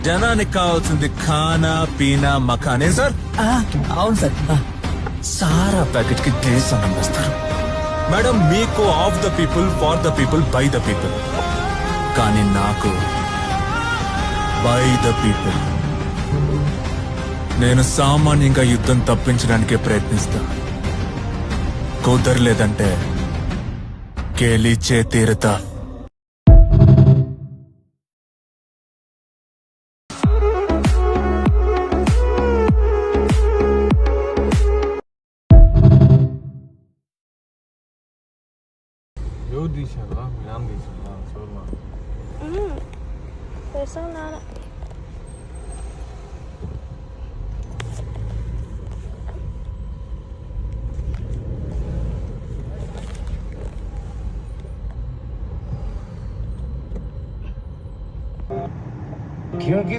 జనానికి కావాల్సింది ఖానా పీనా మకానే సార్. అవును సార్. సారా ప్యాకెట్ కి దేశం వేస్తారు మేడం. మీకు of the people, for the people, by the people. కానీ నాకు బై ద పీపుల్. నేను సామాన్యంగా యుద్ధం తప్పించడానికే ప్రయత్నిస్తా. కుదరలేదంటే గెలిచే తీరుతా. ఎవరు తీసారా? మీ నాన్న తీసారా? షవర్మా చేస్తాం నాన్న. क्योंकि